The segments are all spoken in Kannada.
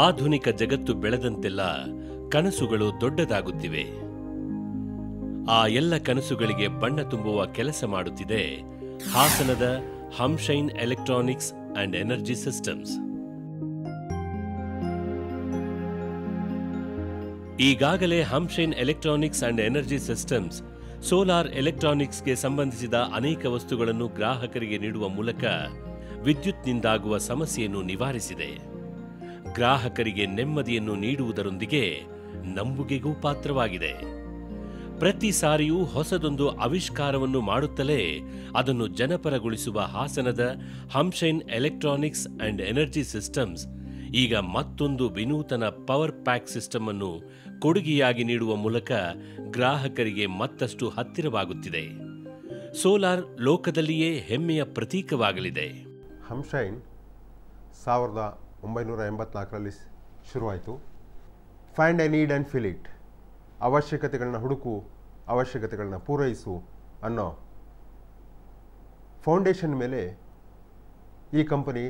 ಆಧುನಿಕ ಜಗತ್ತು ಬೆಳೆದಂತೆಲ್ಲ ಕನಸುಗಳು ದೊಡ್ಡದಾಗುತ್ತಿವೆ. ಆ ಎಲ್ಲ ಕನಸುಗಳಿಗೆ ಬಣ್ಣ ತುಂಬುವ ಕೆಲಸ ಮಾಡುತ್ತಿದೆ ಹಾಸನದ Hamshine electronics and energy systems. ಈಗಾಗಲೇ Hamshine electronics and energy systems solar ಎಲೆಕ್ಟ್ರಾನಿಕ್ಸ್ಗೆ ಸಂಬಂಧಿಸಿದ ಅನೇಕ ವಸ್ತುಗಳನ್ನು ಗ್ರಾಹಕರಿಗೆ ನೀಡುವ ಮೂಲಕ ವಿದ್ಯುತ್ನಿಂದಾಗುವ ಸಮಸ್ಯೆಯನ್ನು ನಿವಾರಿಸಿದೆ. ಗ್ರಾಹಕರಿಗೆ ನೆಮ್ಮದಿಯನ್ನು ನೀಡುವುದರೊಂದಿಗೆ ನಂಬುಗೆಗೂ ಪಾತ್ರವಾಗಿದೆ. ಪ್ರತಿ ಸಾರಿಯೂ ಹೊಸದೊಂದು ಆವಿಷ್ಕಾರವನ್ನು ಮಾಡುತ್ತಲೇ ಅದನ್ನು ಜನಪರಗೊಳಿಸುವ ಹಾಸನದ Hamshine electronics and energy systems ಈಗ ಮತ್ತೊಂದು ವಿನೂತನ ಪವರ್ ಪ್ಯಾಕ್ ಸಿಸ್ಟಮ್ ಅನ್ನು ಕೊಡುಗೆಯಾಗಿ ನೀಡುವ ಮೂಲಕ ಗ್ರಾಹಕರಿಗೆ ಮತ್ತಷ್ಟು ಹತ್ತಿರವಾಗುತ್ತಿದೆ. ಸೋಲಾರ್ ಲೋಕದಲ್ಲಿಯೇ ಹೆಮ್ಮೆಯ ಪ್ರತೀಕವಾಗಲಿದೆ. ಹಮ್ಶೈನ್ 1984ರಲ್ಲಿ ಶುರುವಾಯಿತು. Find A need and fill it, ಅವಶ್ಯಕತೆಗಳನ್ನ ಹುಡುಕು, ಅವಶ್ಯಕತೆಗಳನ್ನ ಪೂರೈಸು ಅನ್ನೋ ಫೌಂಡೇಶನ್ ಮೇಲೆ ಈ ಕಂಪನಿ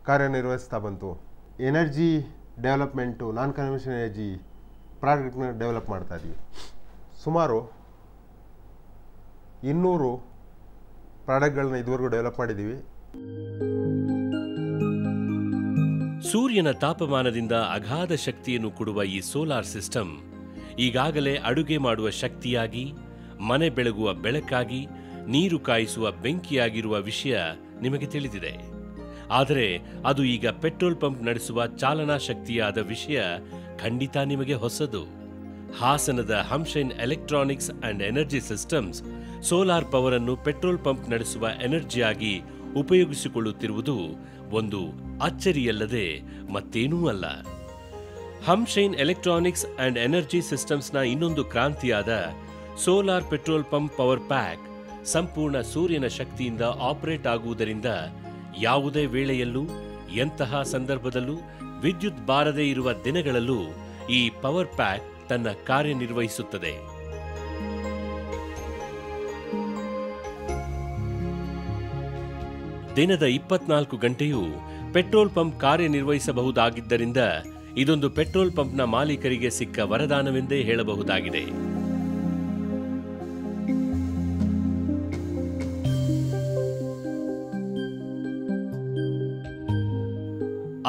ಕಾರ್ಯನಿರ್ವಹಿಸ್ತಾ ಬಂತು. Energy development, non conventional energy ಪ್ರಾಡಕ್ಟ್ನ ಡೆವಲಪ್ ಮಾಡ್ತಾ ಇದ್ದೀವಿ. ಸುಮಾರು 200 ಪ್ರಾಡಕ್ಟ್ಗಳನ್ನ ಇದುವರೆಗೂ ಡೆವಲಪ್ ಮಾಡಿದ್ದೀವಿ. ಸೂರ್ಯನ ತಾಪಮಾನದಿಂದ ಅಗಾಧ ಶಕ್ತಿಯನ್ನು ಕೊಡುವ ಈ ಸೋಲಾರ್ ಸಿಸ್ಟಮ್ ಈಗಾಗಲೇ ಅಡುಗೆ ಮಾಡುವ ಶಕ್ತಿಯಾಗಿ, ಮನೆ ಬೆಳಗುವ ಬೆಳಕಾಗಿ, ನೀರು ಕಾಯಿಸುವ ಬೆಂಕಿಯಾಗಿರುವ ವಿಷಯ ನಿಮಗೆ ತಿಳಿದಿದೆ. ಆದರೆ ಅದು ಈಗ ಪೆಟ್ರೋಲ್ ಪಂಪ್ ನಡೆಸುವ ಚಾಲನಾ ಶಕ್ತಿಯಾದ ವಿಷಯ ಖಂಡಿತ ನಿಮಗೆ ಹೊಸದು. ಹಾಸನದ Hamshine electronics and energy systems solar power ಅನ್ನು ಪೆಟ್ರೋಲ್ ಪಂಪ್ ನಡೆಸುವ ಎನರ್ಜಿಯಾಗಿ ಉಪಯೋಗಿಸಿಕೊಳ್ಳುತ್ತಿರುವುದು ಒಂದು ಅಚ್ಚರಿಯಲ್ಲದೆ ಮತ್ತೇನೂ ಅಲ್ಲ. ಹಮ್ಶೈನ್ ಎಲೆಕ್ಟ್ರಾನಿಕ್ಸ್ ಅಂಡ್ ಎನರ್ಜಿ ಸಿಸ್ಟಮ್ಸ್ನ ಇನ್ನೊಂದು ಕ್ರಾಂತಿಯಾದ solar petrol pump power pack ಸಂಪೂರ್ಣ ಸೂರ್ಯನ ಶಕ್ತಿಯಿಂದ ಆಪರೇಟ್ ಆಗುವುದರಿಂದ ಯಾವುದೇ ವೇಳೆಯಲ್ಲೂ, ಎಂತಹ ಸಂದರ್ಭದಲ್ಲೂ, ವಿದ್ಯುತ್ ಬಾರದೇ ಇರುವ ದಿನಗಳಲ್ಲೂ ಈ ಪವರ್ ಪ್ಯಾಕ್ ತನ್ನ ಕಾರ್ಯನಿರ್ವಹಿಸುತ್ತದೆ. ದಿನದ 24 ಗಂಟೆಯೂ ಪೆಟ್ರೋಲ್ ಪಂಪ್ ಕಾರ್ಯನಿರ್ವಹಿಸಬಹುದಾಗಿದ್ದರಿಂದ ಇದೊಂದು ಪೆಟ್ರೋಲ್ ಪಂಪ್ನ ಮಾಲೀಕರಿಗೆ ಸಿಕ್ಕ ವರದಾನವೆಂದೇ ಹೇಳಬಹುದಾಗಿದೆ.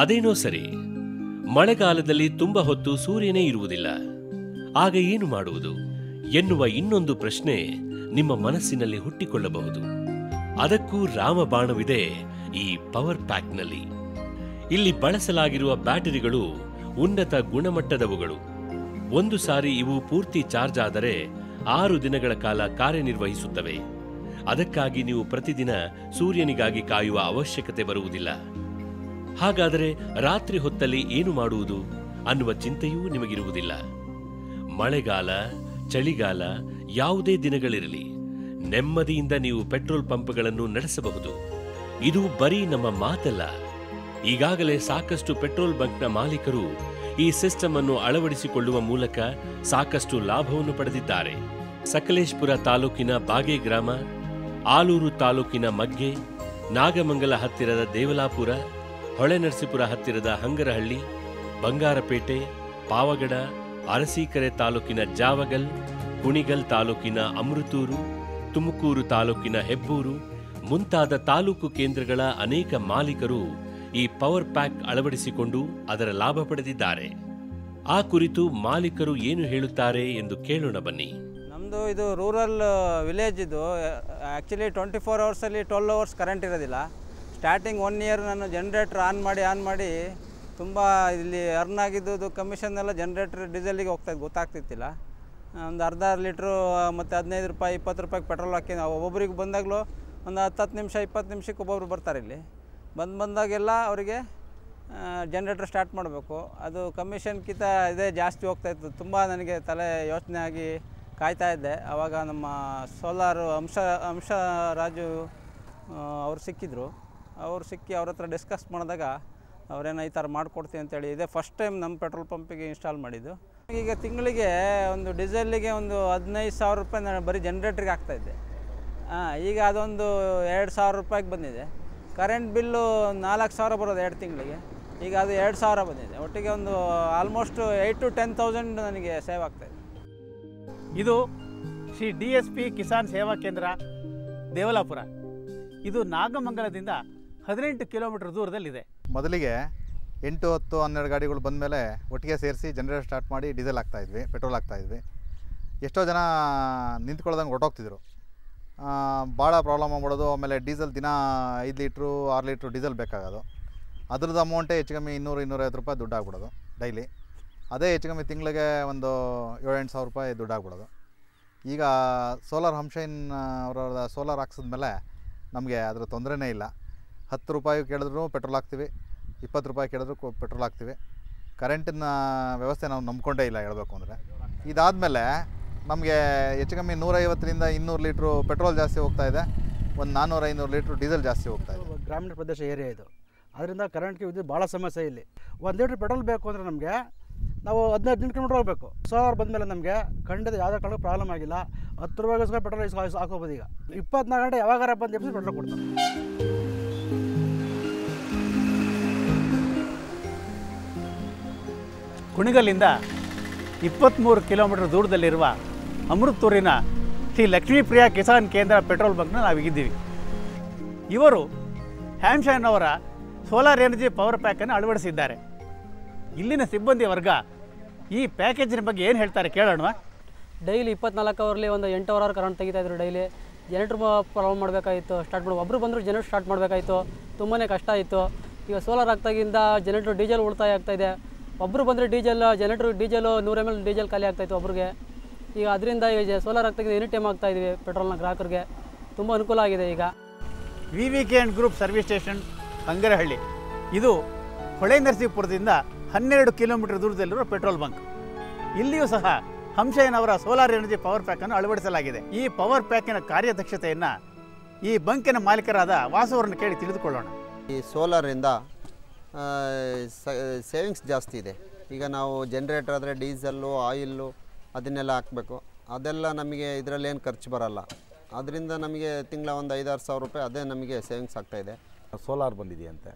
ಅದೇನೋ ಸರಿ, ಮಳೆಗಾಲದಲ್ಲಿ ತುಂಬ ಹೊತ್ತು ಸೂರ್ಯನೇ ಇರುವುದಿಲ್ಲ. ಆಗ ಏನು ಮಾಡುವುದು ಎನ್ನುವ ಇನ್ನೊಂದು ಪ್ರಶ್ನೆ ನಿಮ್ಮ ಮನಸ್ಸಿನಲ್ಲಿ ಹುಟ್ಟಿಕೊಳ್ಳಬಹುದು. ಅದಕ್ಕೂ ರಾಮಬಾಣವಿದೆ ಈ ಪವರ್ ಪ್ಯಾಕ್ನಲ್ಲಿ. ಇಲ್ಲಿ ಬಳಸಲಾಗಿರುವ ಬ್ಯಾಟರಿಗಳು ಉನ್ನತ ಗುಣಮಟ್ಟದವುಗಳು. ಒಂದು ಸಾರಿ ಇವು ಪೂರ್ತಿ ಚಾರ್ಜ್ ಆದರೆ 6 ದಿನಗಳ ಕಾಲ ಕಾರ್ಯನಿರ್ವಹಿಸುತ್ತವೆ. ಅದಕ್ಕಾಗಿ ನೀವು ಪ್ರತಿದಿನ ಸೂರ್ಯನಿಗಾಗಿ ಕಾಯುವ ಅವಶ್ಯಕತೆ ಬರುವುದಿಲ್ಲ. ಹಾಗಾದರೆ ರಾತ್ರಿ ಹೊತ್ತಲ್ಲಿ ಏನು ಮಾಡುವುದು ಅನ್ನುವ ಚಿಂತೆಯೂ ನಿಮಗಿರುವುದಿಲ್ಲ. ಮಳೆಗಾಲ, ಚಳಿಗಾಲ, ಯಾವುದೇ ದಿನಗಳಿರಲಿ ನೆಮ್ಮದಿಯಿಂದ ನೀವು ಪೆಟ್ರೋಲ್ ಪಂಪ್ಗಳನ್ನು ನಡೆಸಬಹುದು. ಇದು ಬರೀ ನಮ್ಮ ಮಾತಲ್ಲ. ಈಗಾಗಲೇ ಸಾಕಷ್ಟು ಪೆಟ್ರೋಲ್ ಬಂಕ್ನ ಮಾಲೀಕರು ಈ ಸಿಸ್ಟಮ್ ಅನ್ನು ಅಳವಡಿಸಿಕೊಳ್ಳುವ ಮೂಲಕ ಸಾಕಷ್ಟು ಲಾಭವನ್ನು ಪಡೆದಿದ್ದಾರೆ. ಸಕಲೇಶಪುರ ತಾಲೂಕಿನ ಬಾಗೆ ಗ್ರಾಮ, ಆಲೂರು ತಾಲೂಕಿನ ಮಗ್ಗೆ, ನಾಗಮಂಗಲ ಹತ್ತಿರದ ದೇವಲಾಪುರ, ಹೊಳೆನರಸೀಪುರ ಹತ್ತಿರದ ಹಂಗರಹಳ್ಳಿ, ಬಂಗಾರಪೇಟೆ, ಪಾವಗಡ, ಅರಸೀಕೆರೆ ತಾಲೂಕಿನ ಜಾವಗಲ್, ಕುಣಿಗಲ್ ತಾಲೂಕಿನ ಅಮೃತೂರು, ತುಮಕೂರು ತಾಲೂಕಿನ ಹೆಬ್ಬೂರು ಮುಂತಾದ ತಾಲೂಕು ಕೇಂದ್ರಗಳ ಅನೇಕ ಮಾಲೀಕರು ಈ ಪವರ್ ಪ್ಯಾಕ್ ಅಳವಡಿಸಿಕೊಂಡು ಅದರ ಲಾಭ ಪಡೆದಿದ್ದಾರೆ. ಆ ಕುರಿತು ಮಾಲೀಕರು ಏನು ಹೇಳುತ್ತಾರೆ ಎಂದು ಕೇಳೋಣ ಬನ್ನಿ. ನಮ್ಮದು ಇದು ರೂರಲ್ ವಿಲೇಜ್. ಇದು ಆ್ಯಕ್ಚುಲಿ 24 ಅವರ್ಸಲ್ಲಿ 12 ಅವರ್ಸ್ ಕರೆಂಟ್ ಇರೋದಿಲ್ಲ. ಸ್ಟಾರ್ಟಿಂಗ್ 1 ಇಯರ್ ನಾನು ಜನರೇಟ್ರ್ ಆನ್ ಮಾಡಿ ತುಂಬ ಇಲ್ಲಿ ಅರ್ನ್ ಆಗಿದ್ದು ಕಮಿಷನ್ ಎಲ್ಲ ಜನರೇಟ್ರ್ ಡೀಸೆಲಿಗೆ ಹೋಗ್ತಾಯಿದ್ದು ಗೊತ್ತಾಗ್ತಿತ್ತಿಲ್ಲ. ಒಂದು ಅರ್ಧ ಲೀಟ್ರು ಮತ್ತು 15 ರೂಪಾಯಿ 20 ರೂಪಾಯಿಗೆ ಪೆಟ್ರೋಲ್ ಹಾಕಿ ನಾವು ಒಬ್ಬೊಬ್ರಿಗೆ ಬಂದಾಗಲೂ ಒಂದು 10 ನಿಮಿಷ 20 ನಿಮಿಷಕ್ಕೆ ಒಬ್ಬೊಬ್ರು ಬರ್ತಾರೆ. ಇಲ್ಲಿ ಬಂದಾಗೆಲ್ಲ ಅವರಿಗೆ ಜನರೇಟ್ರ್ ಸ್ಟಾರ್ಟ್ ಮಾಡಬೇಕು. ಅದು ಕಮಿಷನ್ಗಿಂತ ಇದೇ ಜಾಸ್ತಿ ಹೋಗ್ತಾಯಿತ್ತು. ತುಂಬ ನನಗೆ ತಲೆ ಯೋಚನೆ ಆಗಿ ಕಾಯ್ತಾ ಇದ್ದೆ. ಆವಾಗ ನಮ್ಮ ಸೋಲಾರು ಅಂಶ ರಾಜು ಅವ್ರು ಸಿಕ್ಕಿದ್ರು. ಅವ್ರು ಸಿಕ್ಕಿ ಅವ್ರ ಹತ್ರ ಡಿಸ್ಕಸ್ ಮಾಡಿದಾಗ ಅವರೇನೋ ಈ ಥರ ಮಾಡಿಕೊಡ್ತೀವಿ ಅಂತೇಳಿ ಇದೇ ಫಸ್ಟ್ ಟೈಮ್ ನಮ್ಮ ಪೆಟ್ರೋಲ್ ಪಂಪಿಗೆ ಇನ್ಸ್ಟಾಲ್ ಮಾಡಿದ್ದು. ಈಗ ತಿಂಗಳಿಗೆ ಒಂದು ಡೀಸೆಲ್ಲಿಗೆ ಒಂದು 15,000 ರೂಪಾಯಿ ನಾನು ಬರೀ ಜನ್ರೇಟ್ರಿಗೆ ಹಾಕ್ತಾಯಿದ್ದೆ. ಈಗ ಅದೊಂದು 2,000 ರೂಪಾಯಿಗೆ ಬಂದಿದೆ. ಕರೆಂಟ್ ಬಿಲ್ಲು 4,000 ಬರೋದು 2 ತಿಂಗಳಿಗೆ. ಈಗ ಅದು 2,000 ಬಂದಿದೆ. ಒಟ್ಟಿಗೆ ಒಂದು ಆಲ್ಮೋಸ್ಟ್ 8,000 to 10,000 ನನಗೆ ಸೇವ್ ಆಗ್ತಾಯಿದೆ. ಇದು ಶ್ರೀ DSP ಕಿಸಾನ್ ಸೇವಾ ಕೇಂದ್ರ ದೇವಲಾಪುರ. ಇದು ನಾಗಮಂಗಲದಿಂದ 18 ಕಿಲೋಮೀಟರ್ ದೂರದಲ್ಲಿದೆ. ಮೊದಲಿಗೆ 8, 10, 12 ಗಾಡಿಗಳು ಬಂದ ಮೇಲೆ ಒಟ್ಟಿಗೆ ಸೇರಿಸಿ ಜನರೇಟರ್ ಸ್ಟಾರ್ಟ್ ಮಾಡಿ ಡೀಸೆಲ್ ಹಾಕ್ತಾಯಿದ್ವಿ, ಪೆಟ್ರೋಲ್ ಹಾಕ್ತಾಯಿದ್ವಿ. ಎಷ್ಟೋ ಜನ ನಿಂತ್ಕೊಳ್ಳೋದಂಗೆ ಹೊರಟೋಗ್ತಿದ್ರು. ಭಾಳ ಪ್ರಾಬ್ಲಮ್ ಆಗ್ಬಿಡೋದು. ಆಮೇಲೆ ಡೀಸೆಲ್ ದಿನ 5 ಲೀಟ್ರು 6 ಲೀಟ್ರು ಡೀಸೆಲ್ ಬೇಕಾಗೋದು. ಅದ್ರದ್ದು ಅಮೌಂಟೇ ಹೆಚ್ಚು ಕಮ್ಮಿ 200-250 ರೂಪಾಯಿ ದುಡ್ಡು ಆಗ್ಬಿಡೋದು ಡೈಲಿ. ಅದೇ ಹೆಚ್ಚು ಕಮ್ಮಿ ತಿಂಗಳಿಗೆ ಒಂದು 7-8 ಸಾವಿರ ರೂಪಾಯಿ ದುಡ್ಡು ಆಗ್ಬಿಡೋದು. ಈಗ ಸೋಲಾರ್ ಹಮ್ಶೈನ್ ಅವರ ಸೋಲಾರ್ ಹಾಕ್ಸಿದ್ಮೇಲೆ ನಮಗೆ ಅದರ ತೊಂದರೆನೇ ಇಲ್ಲ. 10 ರೂಪಾಯಿ ಕೇಳಿದ್ರು ಪೆಟ್ರೋಲ್ ಹಾಕ್ತೀವಿ, 20 ರೂಪಾಯಿ ಕೇಳಿದ್ರು ಪೆಟ್ರೋಲ್ ಹಾಕ್ತೀವಿ. ಕರೆಂಟಿನ ವ್ಯವಸ್ಥೆ ನಾವು ನಂಬ್ಕೊಂಡೇ ಇಲ್ಲ ಹೇಳಬೇಕು ಅಂದರೆ. ಇದಾದಮೇಲೆ ನಮಗೆ ಹೆಚ್ಚು ಕಮ್ಮಿ 150ರಿಂದ 200 ಲೀಟ್ರು ಪೆಟ್ರೋಲ್ ಜಾಸ್ತಿ ಹೋಗ್ತಾಯಿದೆ, ಒಂದು 400-500 ಲೀಟ್ರು ಡೀಸೆಲ್ ಜಾಸ್ತಿ ಹೋಗ್ತಾಯಿದೆ. ಗ್ರಾಮೀಣ ಪ್ರದೇಶ ಏರಿಯಾ ಇದು, ಅದರಿಂದ ಕರೆಂಟ್ಗೆ ವಿದ್ಯುತ್ ಭಾಳ ಸಮಸ್ಯೆ ಇಲ್ಲಿ. 1 ಲೀಟ್ರ್ ಪೆಟ್ರೋಲ್ ಬೇಕು ಅಂದರೆ ನಮಗೆ ನಾವು 15 ಕಿಲೋಮೀಟ್ರ್ ಹೋಗಬೇಕು. ಸೋಲಾರ್ ಬಂದಮೇಲೆ ನಮಗೆ ಖಂಡಿತ ಯಾವುದೇ ಕಾರಣಕ್ಕೂ ಪ್ರಾಬ್ಲಮ್ ಆಗಿಲ್ಲ. 10 ರೂಪಾಯಿಗೋಸ್ಕರ ಪೆಟ್ರೋಲ್ ಹಾಕೋಬೋದು. ಈಗ 24 ಗಂಟೆ ಯಾವಾಗಾರ ಬಂದು ಎಬ್ಬಿಸಿ ಪೆಟ್ರೋಲ್ ಕೊಡ್ತಾರೆ. ಕುಣಿಗಲ್ಲಿಂದ 23 ಕಿಲೋಮೀಟರ್ ದೂರದಲ್ಲಿರುವ ಅಮೃತೂರಿನ ಶ್ರೀ ಲಕ್ಷ್ಮೀಪ್ರಿಯ ಕಿಸಾನ್ ಕೇಂದ್ರ ಪೆಟ್ರೋಲ್ ಬಂಕ್ನ ನಾವಿಗಿದ್ದೀವಿ. ಇವರು ಹ್ಯಾಮ್ಶೈನ್ ಅವರ ಸೋಲಾರ್ ಎನರ್ಜಿ ಪವರ್ ಪ್ಯಾಕನ್ನು ಅಳವಡಿಸಿದ್ದಾರೆ. ಇಲ್ಲಿನ ಸಿಬ್ಬಂದಿ ವರ್ಗ ಈ ಪ್ಯಾಕೇಜಿನ ಬಗ್ಗೆ ಏನು ಹೇಳ್ತಾರೆ ಕೇಳೋಣ. ಡೈಲಿ 24 ಅವರಲ್ಲಿ ಒಂದು 8 ಅವರ್ ಕರೆಂಟ್ ತೆಗಿತಾಯಿದ್ರು. ಡೈಲಿ ಜನರೇಟ್ರ್ ಪ್ರಾಬ್ಲಮ್ ಮಾಡಬೇಕಾಯಿತು, ಸ್ಟಾರ್ಟ್ ಮಾಡಿ ಒಬ್ಬರು ಬಂದರೂ ಜನರೇಟ್ ಸ್ಟಾರ್ಟ್ ಮಾಡಬೇಕಾಯಿತು. ತುಂಬಾ ಕಷ್ಟ ಆಯಿತು. ಈಗ ಸೋಲಾರ್ ಆಗ್ತಾಗಿಂದ ಜನರೇಟ್ರ್ ಡೀಸೆಲ್ ಉಳಿತಾಯ ಆಗ್ತಾಯಿದೆ. ಒಬ್ಬರು ಬಂದರೆ ಜನರೇಟ್ರ್ ಡೀಸೆಲು 100 ml ಡೀಸೆಲ್ ಖಾಲಿ ಆಗ್ತಾಯಿತ್ತು ಒಬ್ರಿಗೆ. ಈಗ ಅದರಿಂದ ಈಗ ಸೋಲಾರ್ ಆಗ್ತಾಗಿದ್ದು ಎನಿ ಟೈಮ್ ಆಗ್ತಾಯಿದ್ವಿ. ಪೆಟ್ರೋಲ್ನ ಗ್ರಾಹಕರಿಗೆ ತುಂಬ ಅನುಕೂಲ ಆಗಿದೆ. ಈಗ VVK and group service station Hangarahalli, ಇದು ಹೊಳೆ ನರಸೀಪುರದಿಂದ 12 ಕಿಲೋಮೀಟರ್ ದೂರದಲ್ಲಿರುವ ಪೆಟ್ರೋಲ್ ಬಂಕ್. ಇಲ್ಲಿಯೂ ಸಹ ಹಮ್ಶೈನ್ ಅವರ ಸೋಲಾರ್ ಎನರ್ಜಿ ಪವರ್ ಪ್ಯಾಕನ್ನು ಅಳವಡಿಸಲಾಗಿದೆ. ಈ ಪವರ್ ಪ್ಯಾಕಿನ ಕಾರ್ಯದಕ್ಷತೆಯನ್ನು ಈ ಬಂಕಿನ ಮಾಲೀಕರಾದ ವಾಸು ಅವರನ್ನು ಕೇಳಿ ತಿಳಿದುಕೊಳ್ಳೋಣ. ಈ ಸೋಲಾರಿಂದ ಸೇವಿಂಗ್ಸ್ ಜಾಸ್ತಿ ಇದೆ. ಈಗ ನಾವು ಜನ್ರೇಟರ್ ಆದರೆ ಡೀಸೆಲ್ಲು ಆಯಿಲ್ಲು ಅದನ್ನೆಲ್ಲ ಹಾಕಬೇಕು. ಅದೆಲ್ಲ ನಮಗೆ ಇದರಲ್ಲೇನು ಖರ್ಚು ಬರೋಲ್ಲ. ಅದರಿಂದ ನಮಗೆ ತಿಂಗಳ ಒಂದು 5-6 ಸಾವಿರ ರೂಪಾಯಿ ಅದೇ ನಮಗೆ ಸೇವಿಂಗ್ಸ್ ಆಗ್ತಾಯಿದೆ. ಸೋಲಾರ್ ಬಂದಿದೆಯಂತೆ,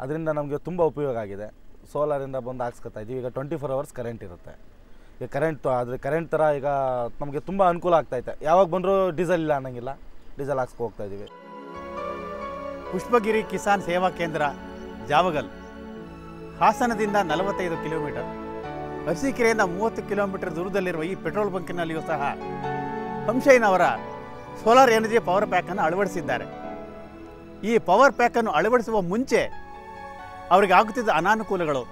ಅದರಿಂದ ನಮಗೆ ತುಂಬ ಉಪಯೋಗ ಆಗಿದೆ. ಸೋಲಾರಿಂದ ಬಂದು ಹಾಕ್ಸ್ಕೊತಾ ಇದ್ದೀವಿ. ಈಗ 24 ಅವರ್ಸ್ ಕರೆಂಟ್ ಇರುತ್ತೆ. ಈಗ ಕರೆಂಟ್ ಥರ ಈಗ ನಮಗೆ ತುಂಬ ಅನುಕೂಲ ಆಗ್ತಾಯಿದೆ. ಯಾವಾಗ ಬಂದರೂ ಡೀಸೆಲ್ ಇಲ್ಲ ಅನ್ನೋಂಗಿಲ್ಲ, ಡೀಸೆಲ್ ಹಾಕ್ಸ್ಕೊ ಹೋಗ್ತಾ ಇದ್ದೀವಿ. ಪುಷ್ಪಗಿರಿ ಕಿಸಾನ್ ಸೇವಾ ಕೇಂದ್ರ ಜಾವಗಲ್, ಹಾಸನದಿಂದ 45 ಕಿಲೋಮೀಟರ್, ಅರಸೀಕೆರೆಯಿಂದ 30 ಕಿಲೋಮೀಟರ್ ದೂರದಲ್ಲಿರುವ ಈ ಪೆಟ್ರೋಲ್ ಬಂಕಿನಲ್ಲಿಯೂ ಸಹ ಹಮ್ಶೈನ್ ಅವರ ಸೋಲಾರ್ ಎನರ್ಜಿ ಪವರ್ ಪ್ಯಾಕನ್ನು ಅಳವಡಿಸಿದ್ದಾರೆ. ಈ ಪವರ್ ಪ್ಯಾಕನ್ನು ಅಳವಡಿಸುವ ಮುಂಚೆ ಅವರಿಗೆ ಆಗುತ್ತಿದ್ದ ಅನಾನುಕೂಲಗಳು,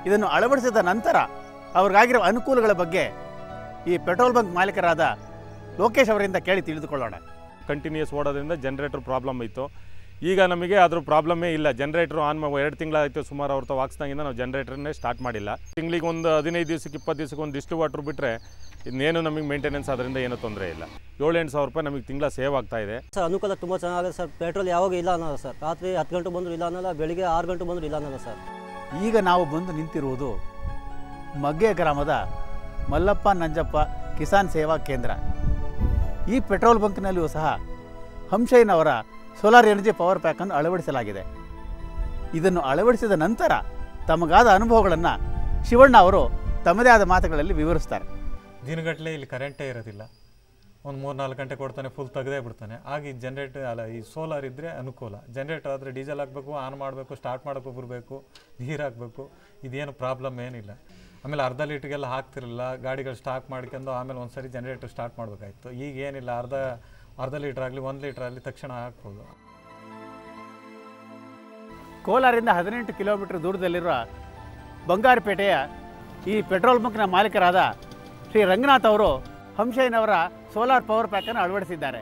ಇದನ್ನು ಅಳವಡಿಸಿದ ನಂತರ ಅವ್ರಿಗಾಗಿರುವ ಅನುಕೂಲಗಳ ಬಗ್ಗೆ ಈ ಪೆಟ್ರೋಲ್ ಬಂಕ್ ಮಾಲೀಕರಾದ ಲೋಕೇಶ್ ಅವರಿಂದ ಕೇಳಿ ತಿಳಿದುಕೊಳ್ಳೋಣ. ಕಂಟಿನ್ಯೂಸ್ ಓಡೋದ್ರಿಂದ ಜನ್ರೇಟರ್ ಪ್ರಾಬ್ಲಮ್ ಇತ್ತು. ಈಗ ನಮಗೆ ಅದ್ರ ಪ್ರಾಬ್ಲಮ್ಮೇ ಇಲ್ಲ. ಜನ್ರೇಟ್ರು ಆನ್ 2 ತಿಂಗಳಾಯಿತು ಸುಮಾರು ಅವ್ರ ಹಾಕ್ಸ್ದಂಗಿಂದ ನಾವು ಜನ್ರೇಟರ್ನೇ ಸ್ಟಾರ್ಟ್ ಮಾಡಿಲ್ಲ. ತಿಂಗಳಿಗೆ ಒಂದು 15 ದಿವಸಕ್ಕೆ 20 ದಿವಸಕ್ಕೆ ಒಂದು ಡಿಸ್ಟ್ರಿಬ್ಯೂಟರ್ ಬಿಟ್ಟರೆ ಇನ್ನೇನು ನಮಗೆ ಮೇಂಟೆನೆನ್ಸ್ ಅದರಿಂದ ಏನೂ ತೊಂದರೆ ಇಲ್ಲ. 7-8 ಸಾವಿರ ರೂಪಾಯಿ ನಮಗೆ ತಿಂಗಳ ಸೇವ್ ಆಗ್ತಾ ಇದೆ. ಸರ್ ಅನುಕೂಲ ತುಂಬ ಚೆನ್ನಾಗಿದೆ ಸರ್. ಪೆಟ್ರೋಲ್ ಯಾವಾಗ ಇಲ್ಲ ಅನ್ನೋಲ್ಲ ಸರ್. ರಾತ್ರಿ 10 ಗಂಟೆ ಬಂದರೂ ಇಲ್ಲ ಅನ್ನೋಲ್ಲ, ಬೆಳಿಗ್ಗೆ 6 ಗಂಟೆ ಬಂದರೂ ಇಲ್ಲ ಅನ್ನೋಲ್ಲ ಸರ್. ಈಗ ನಾವು ಬಂದು ನಿಂತಿರುವುದು ಮಗ್ಗೆ ಗ್ರಾಮದ ಮಲ್ಲಪ್ಪ ನಂಜಪ್ಪ ಕಿಸಾನ್ ಸೇವಾ ಕೇಂದ್ರ. ಈ ಪೆಟ್ರೋಲ್ ಬಂಕ್ನಲ್ಲಿಯೂ ಸಹ ಹಮ್ಶೈನ್ ಅವರ ಸೋಲಾರ್ ಎನರ್ಜಿ ಪವರ್ ಪ್ಯಾಕನ್ನು ಅಳವಡಿಸಲಾಗಿದೆ. ಇದನ್ನು ಅಳವಡಿಸಿದ ನಂತರ ತಮಗಾದ ಅನುಭವಗಳನ್ನು ಶಿವಣ್ಣ ಅವರು ತಮ್ಮದೇ ಆದ ಮಾತುಗಳಲ್ಲಿ ವಿವರಿಸ್ತಾರೆ. ದಿನಗಟ್ಟಲೆ ಇಲ್ಲಿ ಕರೆಂಟೇ ಇರೋದಿಲ್ಲ. ಒಂದು 3-4 ಗಂಟೆ ಕೊಡ್ತಾನೆ, ಫುಲ್ ತೆಗೆದೇ ಬಿಡ್ತಾನೆ. ಆಗ ಈ ಜನ್ರೇಟರ್ ಅಲ್ಲ, ಈ ಸೋಲಾರ್ ಇದ್ದರೆ ಅನುಕೂಲ. ಜನ್ರೇಟರ್ ಆದರೆ ಡೀಸೆಲ್ ಹಾಕಬೇಕು, ಆನ್ ಮಾಡಬೇಕು, ಸ್ಟಾರ್ಟ್ ಮಾಡೋಕ್ಕೆ ಬರಬೇಕು, ನೀರು ಹಾಕಬೇಕು. ಇದೇನು ಪ್ರಾಬ್ಲಮ್ ಏನಿಲ್ಲ. ಆಮೇಲೆ ಅರ್ಧ ಲೀಟ್ರಿಗೆಲ್ಲ ಹಾಕ್ತಿರಲಿಲ್ಲ, ಗಾಡಿಗಳು ಸ್ಟಾಕ್ ಮಾಡ್ಕೊಂಡು ಆಮೇಲೆ ಒಂದು ಸರಿ ಜನ್ರೇಟರ್ ಸ್ಟಾರ್ಟ್ ಮಾಡಬೇಕಾಯ್ತು. ಈಗ ಏನಿಲ್ಲ, ಅರ್ಧ ಲೀಟ್ರ್ ಆಗಲಿ 1 ಲೀಟ್ರ್ ಆಗಲಿ ತಕ್ಷಣ ಹಾಕ್ಬೋದು. ಕೋಲಾರಿಂದ 18 ಕಿಲೋಮೀಟರ್ ದೂರದಲ್ಲಿರುವ ಬಂಗಾರಪೇಟೆಯ ಈ ಪೆಟ್ರೋಲ್ ಬಂಕ್ನ ಮಾಲೀಕರಾದ ಶ್ರೀ ರಂಗನಾಥ್ ಅವರು ಹಮ್ಶೈನ್ ಅವರ ಸೋಲಾರ್ ಪವರ್ ಪ್ಯಾಕನ್ನು ಅಳವಡಿಸಿದ್ದಾರೆ.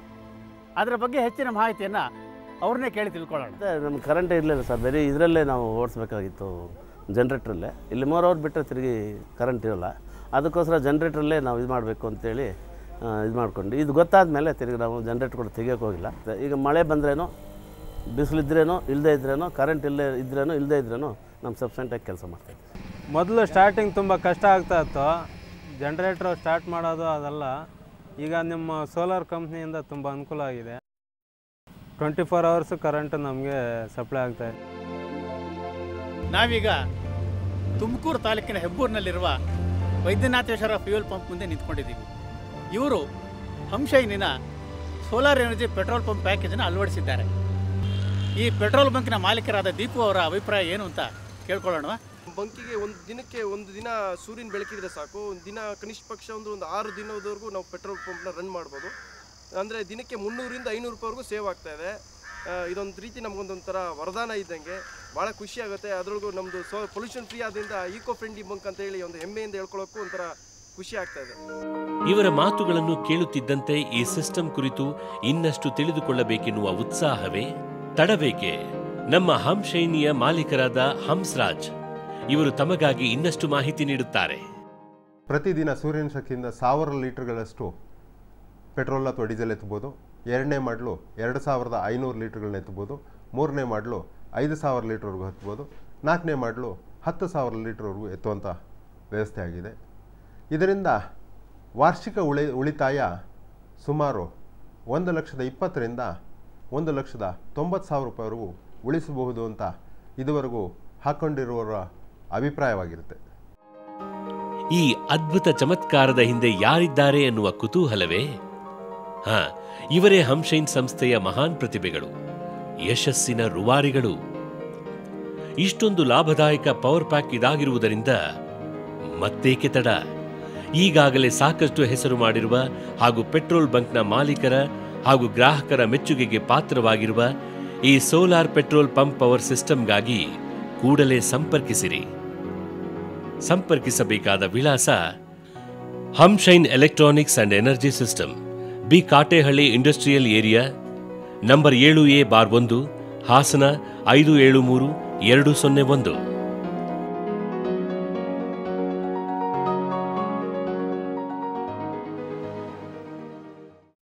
ಅದರ ಬಗ್ಗೆ ಹೆಚ್ಚಿನ ಮಾಹಿತಿಯನ್ನು ಅವ್ರನ್ನೇ ಕೇಳಿ ತಿಳ್ಕೊಳ್ಳೋಣ. ನಮ್ಗೆ ಕರೆಂಟ್ ಇರಲಿಲ್ಲ ಸರ್, ಬರೀ ಇದರಲ್ಲೇ ನಾವು ಓಡಿಸ್ಬೇಕಾಗಿತ್ತು, ಜನ್ರೇಟ್ರಲ್ಲೇ. ಇಲ್ಲಿ 3 ಅವರ್ ಬಿಟ್ಟರೆ ತಿರುಗಿ ಕರೆಂಟ್ ಇರೋಲ್ಲ. ಅದಕ್ಕೋಸ್ಕರ ಜನ್ರೇಟ್ರಲ್ಲೇ ನಾವು ಇದು ಮಾಡಬೇಕು ಅಂತೇಳಿ ಇದು ಮಾಡ್ಕೊಂಡು, ಇದು ಗೊತ್ತಾದ ಮೇಲೆ ತಿರುಗಿ ನಾವು ಜನ್ರೇಟರ್ ಕೂಡ ತೆಗಿಯೋಕೆ ಹೋಗಿಲ್ಲ. ಈಗ ಮಳೆ ಬಂದ್ರೇನೋ, ಬಿಸಿಲಿದ್ರೇನೋ, ಇಲ್ಲದೇ ಇದ್ರೇನೋ, ಕರೆಂಟ್ ಇದ್ರೇನೋ ಇಲ್ಲದೇ ಇದ್ರೇನೋ ನಮ್ಮ ಸಬ್ಸೆಂಟಾಗಿ ಕೆಲಸ ಮಾಡ್ತಾಯಿದ್ವಿ. ಮೊದಲು ಸ್ಟಾರ್ಟಿಂಗ್ ತುಂಬ ಕಷ್ಟ ಆಗ್ತಾ ಇತ್ತು, ಜನ್ರೇಟ್ರ್ ಸ್ಟಾರ್ಟ್ ಮಾಡೋದು ಅದೆಲ್ಲ. ಈಗ ನಿಮ್ಮ ಸೋಲಾರ್ ಕಂಪ್ನಿಯಿಂದ ತುಂಬ ಅನುಕೂಲ ಆಗಿದೆ. 24 ಅವರ್ಸು ಕರೆಂಟು ನಮಗೆ ಸಪ್ಲೈ ಆಗ್ತಾಯಿದೆ. ನಾವೀಗ ತುಮಕೂರು ತಾಲೂಕಿನ ಹೆಬ್ಬೂರಿನಲ್ಲಿರುವ ವೈದ್ಯನಾಥೇಶ್ವರ ಫ್ಯೂಯಲ್ ಪಂಪ್ ಮುಂದೆ ನಿಂತ್ಕೊಂಡಿದ್ದೀವಿ. ಇವರು ಹಂಶೈನಿನ ಸೋಲಾರ್ ಎನರ್ಜಿ ಪೆಟ್ರೋಲ್ ಪಂಪ್ ಪ್ಯಾಕೇಜನ್ನು ಅಳವಡಿಸಿದ್ದಾರೆ. ಈ ಪೆಟ್ರೋಲ್ ಬಂಕ್ನ ಮಾಲೀಕರಾದ ದೀಪು ಅವರ ಅಭಿಪ್ರಾಯ ಏನು ಅಂತ ಕೇಳ್ಕೊಳ್ಳೋಣ. ಬಂಕಿಗೆ ಒಂದು ದಿನಕ್ಕೆ ಒಂದು ದಿನ ಸೂರ್ಯನ ಬೆಳಕಿದ್ರೆ ಸಾಕು, ಒಂದು ದಿನ ಕನಿಷ್ಠ ಪಕ್ಷ ಒಂದು 6 ದಿನದವರೆಗೂ ನಾವು ಪೆಟ್ರೋಲ್ ಪಂಪ್ನ ರನ್ ಮಾಡ್ಬೋದು. ಅಂದರೆ ದಿನಕ್ಕೆ 300ರಿಂದ 500 ರೂಪಾಯಿವರೆಗೂ ಸೇವ್ ಆಗ್ತಾ ಇದೆ. ಇದೊಂದು ರೀತಿ ನಮಗೊಂದೊಂಥರ ವರದಾನ ಇದ್ದಂಗೆ, ಭಾಳ ಖುಷಿ ಆಗುತ್ತೆ. ಅದರೊಳಗೂ ನಮ್ಮದು ಪೊಲ್ಯೂಷನ್ ಫ್ರೀ ಆದ್ರಿಂದ ಈಕೋ ಫ್ರೆಂಡ್ಲಿ ಬಂಕ್ ಅಂತ ಹೇಳಿ ಒಂದು ಹೆಮ್ಮೆಯಿಂದ ಹೇಳ್ಕೊಳ್ಳೋಕ್ಕೂ ಒಂಥರ ಖುಷಿ ಆಗ್ತಾ ಇದೆ. ಇವರ ಮಾತುಗಳನ್ನು ಕೇಳುತ್ತಿದ್ದಂತೆ ಈ ಸಿಸ್ಟಮ್ ಕುರಿತು ಇನ್ನಷ್ಟು ತಿಳಿದುಕೊಳ್ಳಬೇಕೆನ್ನುವ ಉತ್ಸಾಹವೇ ತಡಬೇಕೆ. ನಮ್ಮ ಹಂಶೈನಿಯ ಮಾಲೀಕರಾದ ಹಂಸರಾಜ್ ಇವರು ತಮಗಾಗಿ ಇನ್ನಷ್ಟು ಮಾಹಿತಿ ನೀಡುತ್ತಾರೆ. ಪ್ರತಿದಿನ ಸೂರ್ಯನ ಶಕ್ತಿಯಿಂದ 1000 ಲೀಟರ್ಗಳಷ್ಟು ಪೆಟ್ರೋಲ್ ಅಥವಾ ಡೀಸೆಲ್ ಎತ್ತಬಹುದು. 2ನೇ ಮಾಡಲು 2500 ಲೀಟರ್ಗಳನ್ನ ಎತ್ತಬಹುದು. 3ನೇ ಮಾಡಲು 5000 ಲೀಟರ್ವರೆಗೂ ಹತ್ಬೋದು. 4ನೇ ಮಾಡಲು 10,000 ಲೀಟರ್ವರೆಗೂ ಎತ್ತುವಂಥ ವ್ಯವಸ್ಥೆ ಆಗಿದೆ. ಇದರಿಂದ ವಾರ್ಷಿಕ ಉಳಿತಾಯ ಸುಮಾರು 1,20,000ರಿಂದ 1,90,000 ರೂಪಾಯಿವರೆಗೂ ಉಳಿಸಬಹುದು ಅಂತ ಇದುವರೆಗೂ ಹಾಕ್ಕೊಂಡಿರುವವರ ಅಭಿಪ್ರಾಯವಾಗಿರುತ್ತೆ. ಈ ಅದ್ಭುತ ಚಮತ್ಕಾರದ ಹಿಂದೆ ಯಾರಿದ್ದಾರೆ ಎನ್ನುವ ಕುತೂಹಲವೇ? ಇವರೇ ಹಂಶೈನ್ ಸಂಸ್ಥೆಯ ಮಹಾನ್ ಪ್ರತಿಭೆಗಳು, ಯಶಸ್ಸಿನ ರೂವಾರಿಗಳು. ಇಷ್ಟೊಂದು ಲಾಭದಾಯಕ ಪವರ್ ಪ್ಯಾಕ್ ಇದಾಗಿರುವುದರಿಂದ ಮತ್ತೇಕೆ ತಡ? ಈಗಾಗಲೇ ಸಾಕಷ್ಟು ಹೆಸರು ಮಾಡಿರುವ ಹಾಗೂ ಪೆಟ್ರೋಲ್ ಬಂಕ್ನ ಮಾಲೀಕರ ಹಾಗೂ ಗ್ರಾಹಕರ ಮೆಚ್ಚುಗೆಗೆ ಪಾತ್ರವಾಗಿರುವ ಈ ಸೋಲಾರ್ ಪೆಟ್ರೋಲ್ ಪಂಪ್ ಪವರ್ ಸಿಸ್ಟಮ್ಗಾಗಿ ಕೂಡಲೇ ಸಂಪರ್ಕಿಸಿರಿ. ಸಂಪರ್ಕಿಸಬೇಕಾದ ವಿಳಾಸ Hamshine electronics and energy system, B Katehalli industrial area, number 7A/1, Hassan 573201.